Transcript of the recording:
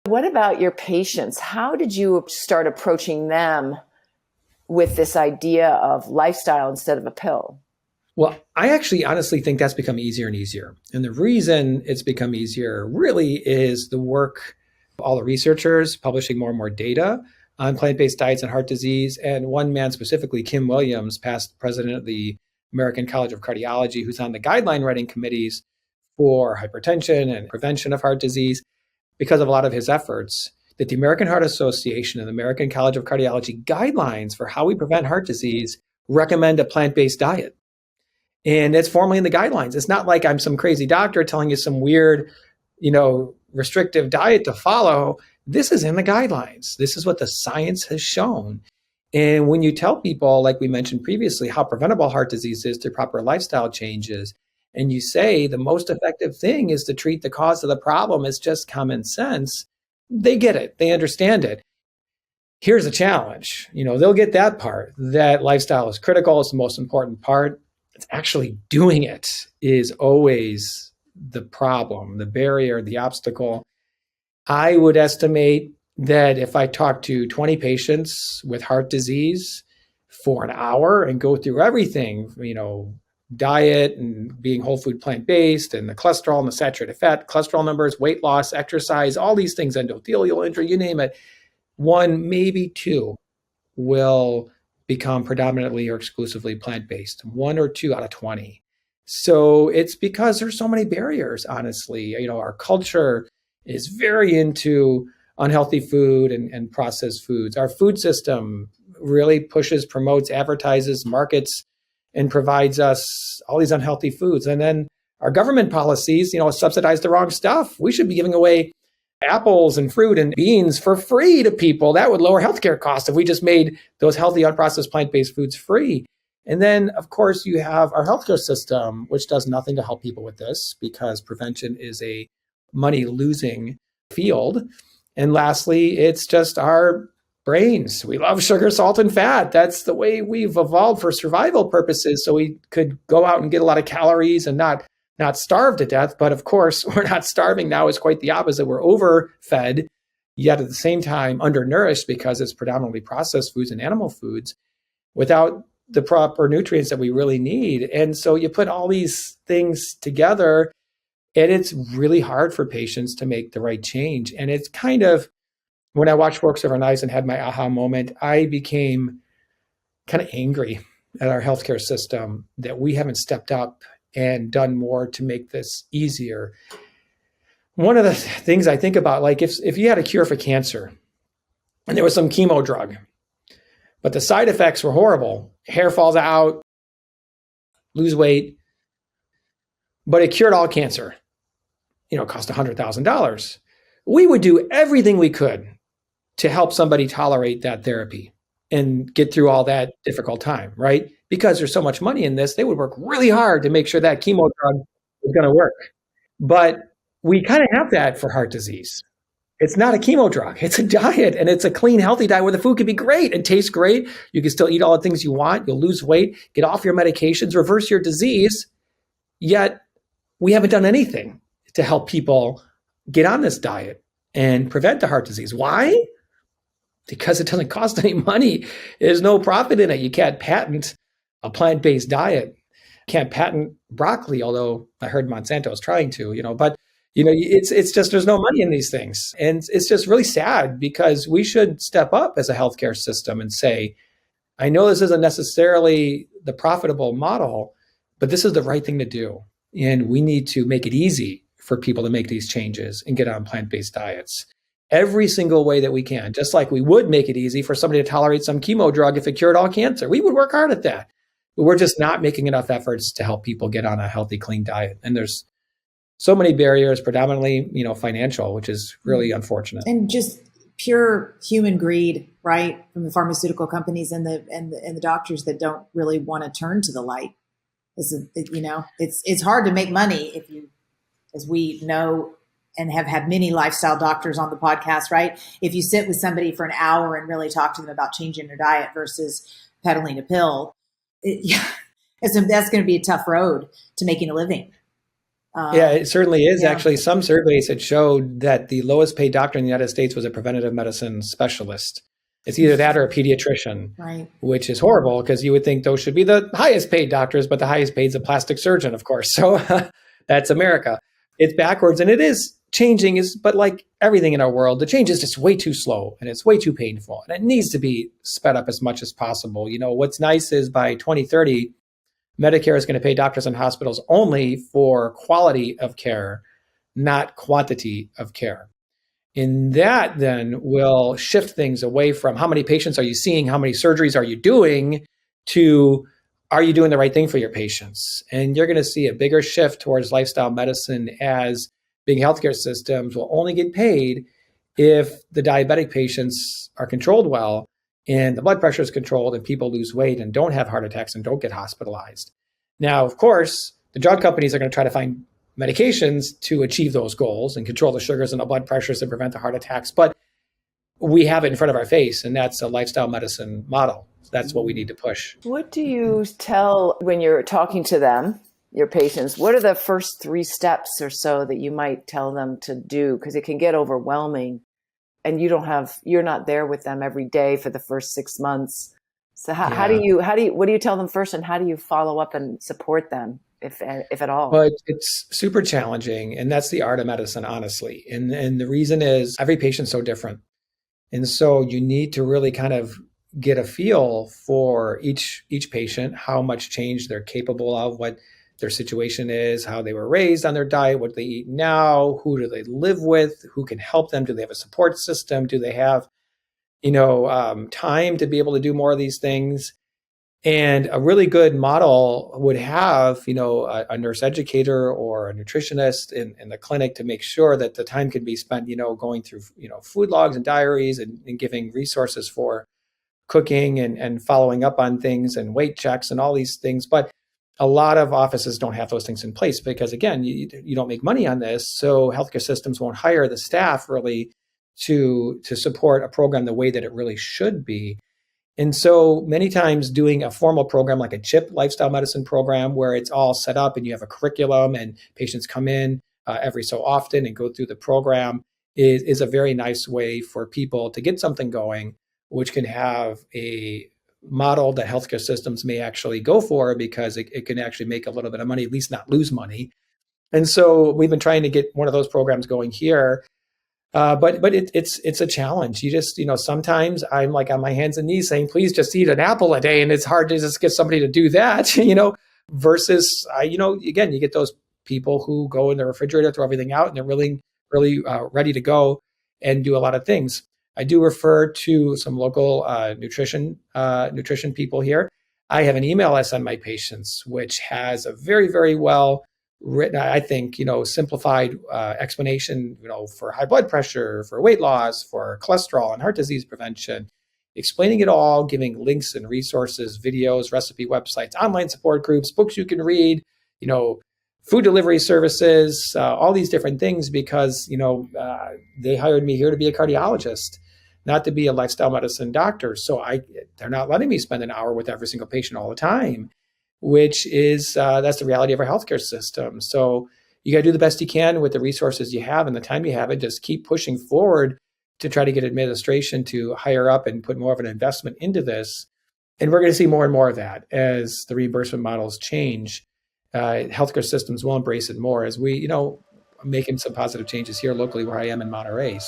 What about your patients? How did you start approaching them with this idea of lifestyle instead of a pill? Well, I actually honestly think that's become easier and easier. And the reason it's become easier really is the work of all the researchers publishing more and more data on plant-based diets and heart disease. And one man specifically, Kim Williams, past president of the American College of Cardiology, who's on the guideline writing committees for hypertension and prevention of heart disease, because of a lot of his efforts, that the American Heart Association and the American College of Cardiology guidelines for how we prevent heart disease recommend a plant-based diet. And it's formally in the guidelines. It's not like I'm some crazy doctor telling you some weird, restrictive diet to follow. This is in the guidelines. This is what the science has shown. And when you tell people, like we mentioned previously, how preventable heart disease is through proper lifestyle changes, and you say the most effective thing is to treat the cause of the problem, it's just common sense, they get it. They understand it. Here's a challenge. They'll get that part, that lifestyle is critical. It's the most important part. It's actually doing it is always the problem, the barrier, the obstacle. I would estimate that if I talk to 20 patients with heart disease for an hour and go through everything, diet and being whole food plant-based and the cholesterol and the saturated fat, cholesterol numbers, weight loss, exercise, all these things, endothelial injury, you name it, one, maybe two will become predominantly or exclusively plant-based, 1 or 2 out of 20. So it's because there's so many barriers, honestly. Our culture is very into unhealthy food and processed foods. Our food system really pushes, promotes, advertises, markets, and provides us all these unhealthy foods. And then our government policies, subsidize the wrong stuff. We should be giving away apples and fruit and beans for free to people. That would lower healthcare costs if we just made those healthy, unprocessed plant-based foods free. And then, of course, you have our healthcare system, which does nothing to help people with this because prevention is a money-losing field. And lastly, it's just our brains. We love sugar, salt, and fat. That's the way we've evolved for survival purposes. So we could go out and get a lot of calories and not starve to death. But of course, we're not starving now. It's quite the opposite. We're overfed, yet at the same time undernourished because it's predominantly processed foods and animal foods without the proper nutrients that we really need. And so you put all these things together, and it's really hard for patients to make the right change. And it's kind of, when I watched Forks Over Knives and had my aha moment, I became kind of angry at our healthcare system that we haven't stepped up and done more to make this easier. One of the things I think about, like if you had a cure for cancer and there was some chemo drug, but the side effects were horrible, hair falls out, lose weight, but it cured all cancer, it cost $100,000. We would do everything we could to help somebody tolerate that therapy and get through all that difficult time, right? Because there's so much money in this, they would work really hard to make sure that chemo drug is going to work. But we kind of have that for heart disease. It's not a chemo drug. It's a diet, and it's a clean, healthy diet where the food can be great and taste great. You can still eat all the things you want. You'll lose weight, get off your medications, reverse your disease. Yet we haven't done anything to help people get on this diet and prevent the heart disease. Why? Because it doesn't cost any money. There's no profit in it. You can't patent a plant-based diet. Can't patent broccoli, although I heard Monsanto is trying to, but it's just, there's no money in these things. And it's just really sad because we should step up as a healthcare system and say, I know this isn't necessarily the profitable model, but this is the right thing to do. And we need to make it easy for people to make these changes and get on plant-based diets every single way that we can, just like we would make it easy for somebody to tolerate some chemo drug if it cured all cancer. We would work hard at that. But we're just not making enough efforts to help people get on a healthy, clean diet. And there's so many barriers, predominantly, financial, which is really unfortunate. And just pure human greed, right, from the pharmaceutical companies and the doctors that don't really want to turn to the light. It's hard to make money if you, as we know, and have had many lifestyle doctors on the podcast, right? If you sit with somebody for an hour and really talk to them about changing their diet versus peddling a pill, that's going to be a tough road to making a living. Yeah, it certainly is. Yeah. Actually, some surveys had showed that the lowest paid doctor in the United States was a preventive medicine specialist. It's either that or a pediatrician, Right. which is horrible because you would think those should be the highest paid doctors, but the highest paid is a plastic surgeon, of course. So that's America. It's backwards, and it is changing, but like everything in our world, the change is just way too slow and it's way too painful. And it needs to be sped up as much as possible. What's nice is by 2030, Medicare is going to pay doctors and hospitals only for quality of care, not quantity of care. And that then will shift things away from how many patients are you seeing, how many surgeries are you doing, to are you doing the right thing for your patients? And you're going to see a bigger shift towards lifestyle medicine, as big healthcare systems will only get paid if the diabetic patients are controlled well and the blood pressure is controlled and people lose weight and don't have heart attacks and don't get hospitalized. Now, of course, the drug companies are going to try to find medications to achieve those goals and control the sugars and the blood pressures and prevent the heart attacks. But we have it in front of our face, and that's a lifestyle medicine model. That's what we need to push. What do you tell when you're talking to them, your patients? What are the first 3 steps or so that you might tell them to do? Because it can get overwhelming, and you're not there with them every day for the first 6 months. So what do you tell them first, and how do you follow up and support them, if at all? Well, it's super challenging, and that's the art of medicine, honestly. And the reason is every patient's so different. And so you need to really kind of get a feel for each patient, how much change they're capable of, what their situation is, how they were raised on their diet, what they eat now, who do they live with, who can help them, do they have a support system, do they have time to be able to do more of these things. And a really good model would have, a nurse educator or a nutritionist in the clinic to make sure that the time can be spent, going through, food logs and diaries and giving resources for cooking and following up on things and weight checks and all these things. But a lot of offices don't have those things in place because, again, you don't make money on this. So healthcare systems won't hire the staff really to support a program the way that it really should be. And so many times doing a formal program like a CHIP lifestyle medicine program, where it's all set up and you have a curriculum and patients come in every so often and go through the program, is a very nice way for people to get something going, which can have a model that healthcare systems may actually go for, because it can actually make a little bit of money, at least not lose money. And so we've been trying to get one of those programs going here. But it's a challenge. You just, sometimes I'm like on my hands and knees saying, please just eat an apple a day. And it's hard to just get somebody to do that, versus, again, you get those people who go in the refrigerator, throw everything out, and they're really, really ready to go and do a lot of things. I do refer to some local nutrition people here. I have an email I send my patients, which has a very, very well written, I think, simplified explanation, for high blood pressure, for weight loss, for cholesterol and heart disease prevention, explaining it all, giving links and resources, videos, recipe websites, online support groups, books you can read, food delivery services, all these different things, because, they hired me here to be a cardiologist, not to be a lifestyle medicine doctor. So they're not letting me spend an hour with every single patient all the time, which is, that's the reality of our healthcare system. So you got to do the best you can with the resources you have and the time you have, and just keep pushing forward to try to get administration to hire up and put more of an investment into this. And we're going to see more and more of that as the reimbursement models change. Healthcare systems will embrace it more as we, making some positive changes here locally where I am in Monterey.